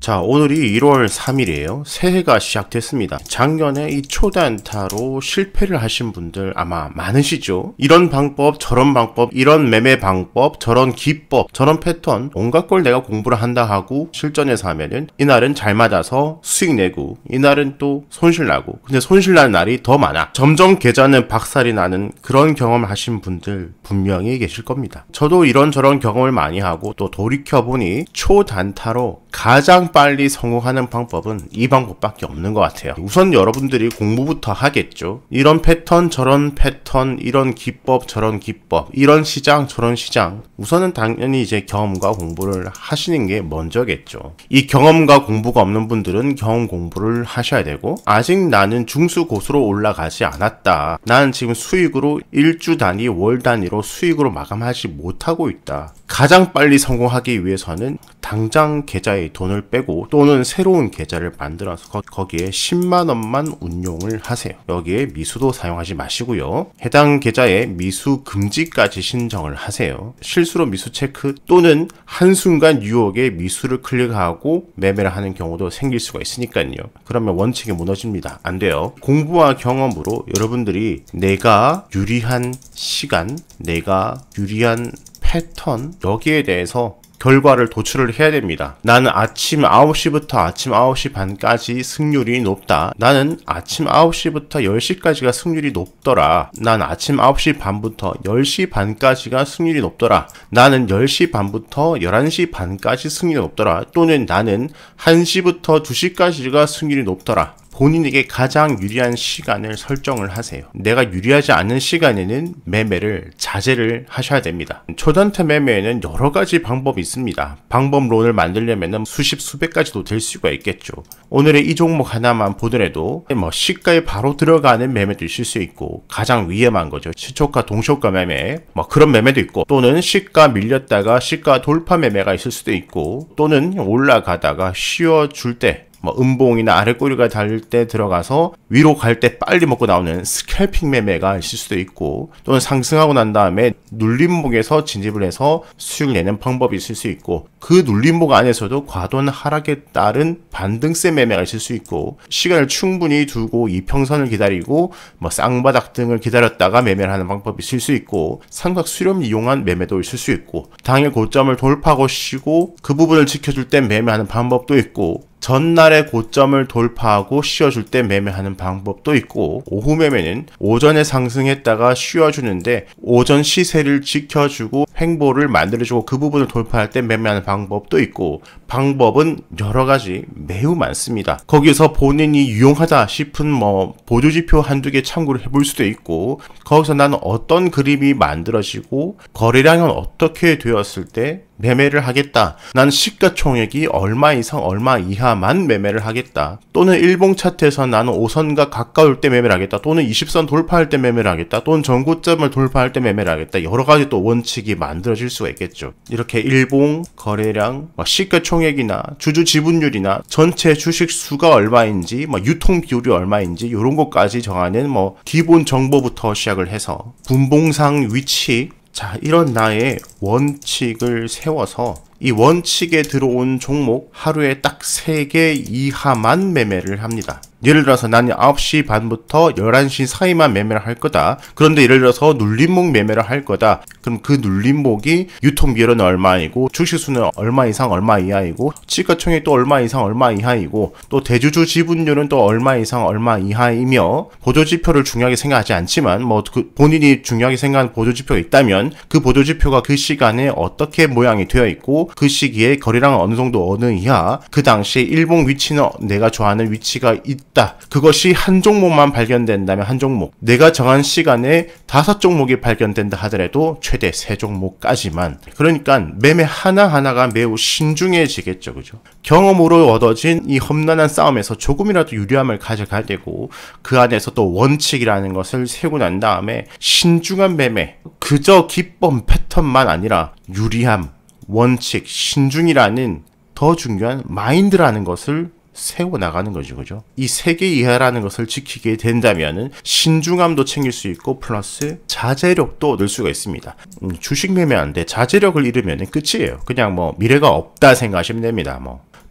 자, 오늘이 1월 3일이에요. 새해가 시작됐습니다. 작년에 이 초단타로 실패를 하신 분들 아마 많으시죠? 이런 방법, 저런 방법, 이런 매매 방법, 저런 기법, 저런 패턴, 온갖 걸 내가 공부를 한다 하고 실전에서 하면은 이날은 잘 맞아서 수익 내고 이날은 또 손실 나고, 근데 손실 나는 날이 더 많아. 점점 계좌는 박살이 나는 그런 경험을 하신 분들 분명히 계실 겁니다. 저도 이런저런 경험을 많이 하고 또 돌이켜보니 초단타로 가장 빨리 성공하는 방법은 이 방법밖에 없는 것 같아요. 우선 여러분들이 공부부터 하겠죠. 이런 패턴, 저런 패턴, 이런 기법, 저런 기법, 이런 시장, 저런 시장. 우선은 당연히 이제 경험과 공부를 하시는 게 먼저겠죠. 이 경험과 공부가 없는 분들은 경험 공부를 하셔야 되고, 아직 나는 중수고수로 올라가지 않았다. 나는 지금 수익으로 일주 단위, 월 단위로 수익으로 마감하지 못하고 있다. 가장 빨리 성공하기 위해서는 당장 계좌에 돈을 빼고 또는 새로운 계좌를 만들어서 거기에 10만원만 운용을 하세요. 여기에 미수도 사용하지 마시고요. 해당 계좌에 미수 금지까지 신청을 하세요. 실수로 미수 체크 또는 한순간 유혹에 미수를 클릭하고 매매를 하는 경우도 생길 수가 있으니까요. 그러면 원칙이 무너집니다. 안 돼요. 공부와 경험으로 여러분들이 내가 유리한 시간, 내가 유리한 패턴, 여기에 대해서 결과를 도출을 해야 됩니다. 나는 아침 9시부터 아침 9시 반까지 승률이 높다. 나는 아침 9시부터 10시까지가 승률이 높더라. 난 아침 9시 반부터 10시 반까지가 승률이 높더라. 나는 10시 반부터 11시 반까지 승률이 높더라. 또는 나는 1시부터 2시까지가 승률이 높더라. 본인에게 가장 유리한 시간을 설정을 하세요. 내가 유리하지 않은 시간에는 매매를 자제를 하셔야 됩니다. 초단타 매매에는 여러 가지 방법이 있습니다. 방법론을 만들려면 수십 수백 가지도 될 수가 있겠죠. 오늘의 이 종목 하나만 보더라도 시가에 바로 들어가는 매매도 있을 수 있고, 가장 위험한 거죠. 시초가 동시효과 매매, 그런 매매도 있고, 또는 시가 밀렸다가 시가 돌파 매매가 있을 수도 있고, 또는 올라가다가 쉬어줄 때 음봉이나 아랫꼬리가 닿을 때 들어가서 위로 갈 때 빨리 먹고 나오는 스캘핑 매매가 있을 수도 있고, 또는 상승하고 난 다음에 눌림목에서 진입을 해서 수익을 내는 방법이 있을 수 있고, 그 눌림목 안에서도 과도한 하락에 따른 반등세 매매가 있을 수 있고, 시간을 충분히 두고 이평선을 기다리고 쌍바닥 등을 기다렸다가 매매를 하는 방법이 있을 수 있고, 삼각 수렴 이용한 매매도 있을 수 있고, 당일 고점을 돌파하고 쉬고 그 부분을 지켜줄 때 매매하는 방법도 있고, 전날의 고점을 돌파하고 쉬어줄 때 매매하는 방법도 있고, 오후 매매는 오전에 상승했다가 쉬어주는데 오전 시세를 지켜주고 횡보를 만들어주고 그 부분을 돌파할 때 매매하는 방법도 있고, 방법은 여러 가지 매우 많습니다. 거기서 본인이 유용하다 싶은 보조지표 한두 개 참고를 해볼 수도 있고, 거기서 나는 어떤 그림이 만들어지고 거래량은 어떻게 되었을 때 매매를 하겠다. 난 시가총액이 얼마 이상 얼마 이하만 매매를 하겠다. 또는 일봉 차트에서 나는 5선과 가까울 때 매매를 하겠다. 또는 20선 돌파할 때 매매를 하겠다. 또는 전고점을 돌파할 때 매매를 하겠다. 여러 가지 또 원칙이 만들어질 수가 있겠죠. 이렇게 일봉, 거래량, 시가총액이나 주주 지분율이나 전체 주식 수가 얼마인지, 유통 비율이 얼마인지 이런 것까지 정하는 기본 정보부터 시작을 해서 분봉상 위치, 자, 이런 나의 원칙을 세워서 이 원칙에 들어온 종목 하루에 딱 3개 이하만 매매를 합니다. 예를 들어서 나는 9시 반부터 11시 사이만 매매를 할 거다. 그런데 예를 들어서 눌림목 매매를 할 거다. 그럼 그 눌림목이 유통비율은 얼마이고, 주식수는 얼마 이상 얼마 이하이고, 시가총액 또 얼마 이상 얼마 이하이고, 또 대주주 지분율은 또 얼마 이상 얼마 이하이며, 보조지표를 중요하게 생각하지 않지만 본인이 중요하게 생각하는 보조지표가 있다면 그 보조지표가 그 시간에 어떻게 모양이 되어 있고, 그 시기에 거래량은 어느 정도 어느 이하, 그 당시에 일봉 위치는 내가 좋아하는 위치가 있다. 그것이 한 종목만 발견된다면 한 종목, 내가 정한 시간에 5종목이 발견된다 하더라도 최대 3종목까지만. 그러니까 매매 하나하나가 매우 신중해지겠죠. 그죠? 경험으로 얻어진 이 험난한 싸움에서 조금이라도 유리함을 가져가야 되고, 그 안에서 또 원칙이라는 것을 세우고 난 다음에 신중한 매매, 그저 기법 패턴만 아니라 유리함, 원칙, 신중이라는 더 중요한 마인드라는 것을 세워나가는 거죠. 그죠? 이 3개 이하라는 것을 지키게 된다면은 신중함도 챙길 수 있고 플러스 자제력도 얻을 수가 있습니다. 주식 매매하는데 자제력을 잃으면 끝이에요. 그냥 미래가 없다 생각하시면 됩니다.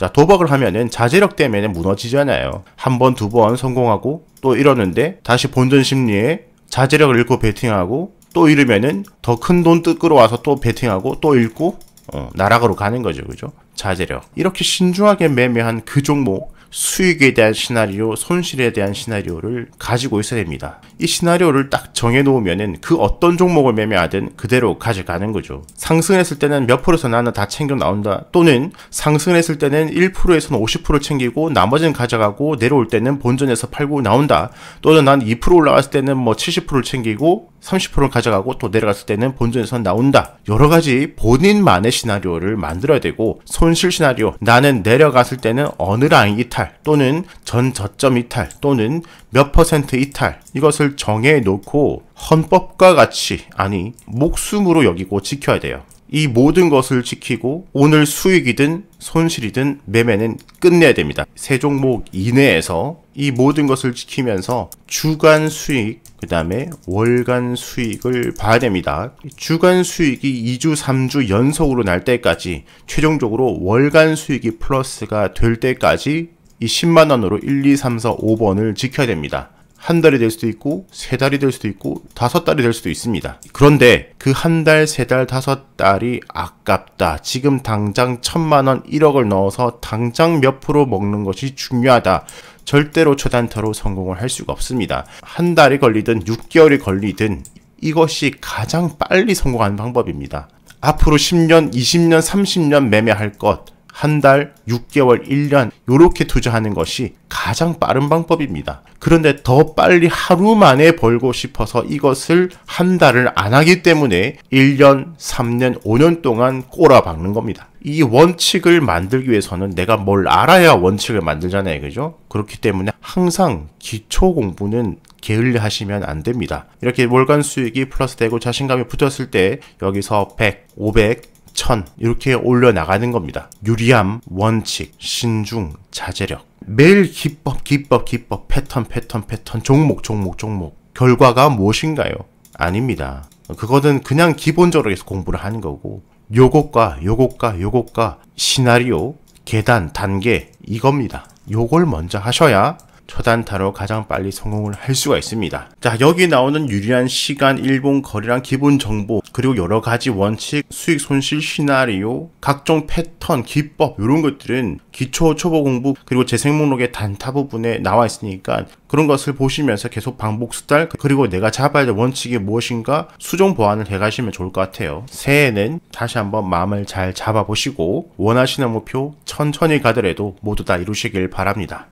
자, 도박을 하면은 자제력 때문에 무너지잖아요. 한 번, 두 번 성공하고 또 이러는데 다시 본전 심리에 자제력을 잃고 베팅하고 또 잃으면은 더 큰 돈 끌어와서 또 베팅하고 또 잃고 나락으로 가는 거죠. 그죠? 자제력. 이렇게 신중하게 매매한 그 종목 수익에 대한 시나리오, 손실에 대한 시나리오를 가지고 있어야 됩니다. 이 시나리오를 딱 정해놓으면은 그 어떤 종목을 매매하든 그대로 가져가는 거죠. 상승했을 때는 몇 프로에서 나는 다 챙겨 나온다. 또는 상승했을 때는 1%에서는 50% 챙기고 나머지는 가져가고 내려올 때는 본전에서 팔고 나온다. 또는 난 2% 올라갔을 때는 뭐 70%를 챙기고 30%를 가져가고 또 내려갔을 때는 본전에서 나온다. 여러 가지 본인만의 시나리오를 만들어야 되고 손실 시나리오, 나는 내려갔을 때는 어느 라인 이탈 또는 전 저점 이탈 또는 몇 퍼센트 이탈, 이것을 정해 놓고 헌법과 같이, 아니 목숨으로 여기고 지켜야 돼요. 이 모든 것을 지키고 오늘 수익이든 손실이든 매매는 끝내야 됩니다. 세 종목 이내에서 이 모든 것을 지키면서 주간 수익, 그 다음에 월간 수익을 봐야 됩니다. 주간 수익이 2주, 3주 연속으로 날 때까지, 최종적으로 월간 수익이 플러스가 될 때까지 이 10만원으로 1, 2, 3, 4, 5번을 지켜야 됩니다. 한 달이 될 수도 있고, 세 달이 될 수도 있고, 5달이 될 수도 있습니다. 그런데 그 한 달, 세 달, 5달이 아깝다. 지금 당장 1000만원, 1억을 넣어서 당장 몇 프로 먹는 것이 중요하다. 절대로 초단타로 성공을 할 수가 없습니다. 한 달이 걸리든 6개월이 걸리든 이것이 가장 빨리 성공하는 방법입니다. 앞으로 10년, 20년, 30년 매매할 것, 한 달, 6개월, 1년 이렇게 투자하는 것이 가장 빠른 방법입니다. 그런데 더 빨리 하루 만에 벌고 싶어서 이것을 한 달을 안 하기 때문에 1년, 3년, 5년 동안 꼬라박는 겁니다. 이 원칙을 만들기 위해서는 내가 뭘 알아야 원칙을 만들잖아요. 그죠? 그렇기 때문에 항상 기초 공부는 게을리 하시면 안 됩니다. 이렇게 월간 수익이 플러스 되고 자신감이 붙었을 때 여기서 100, 500, 1000 이렇게 올려나가는 겁니다. 유리함, 원칙, 신중, 자제력. 매일 기법, 패턴, 종목. 결과가 무엇인가요? 아닙니다. 그거는 그냥 기본적으로 계속 공부를 하는 거고, 요것과 시나리오, 계단, 단계 이겁니다. 요걸 먼저 하셔야 초단타로 가장 빨리 성공을 할 수가 있습니다. 자, 여기 나오는 유리한 시간, 일본 거래량 기본 정보, 그리고 여러 가지 원칙, 수익 손실 시나리오, 각종 패턴, 기법 이런 것들은 기초 초보 공부 그리고 재생 목록의 단타 부분에 나와 있으니까 그런 것을 보시면서 계속 반복 수달, 그리고 내가 잡아야 될 원칙이 무엇인가 수정 보완을 해가시면 좋을 것 같아요. 새해에는 다시 한번 마음을 잘 잡아보시고 원하시는 목표 천천히 가더라도 모두 다 이루시길 바랍니다.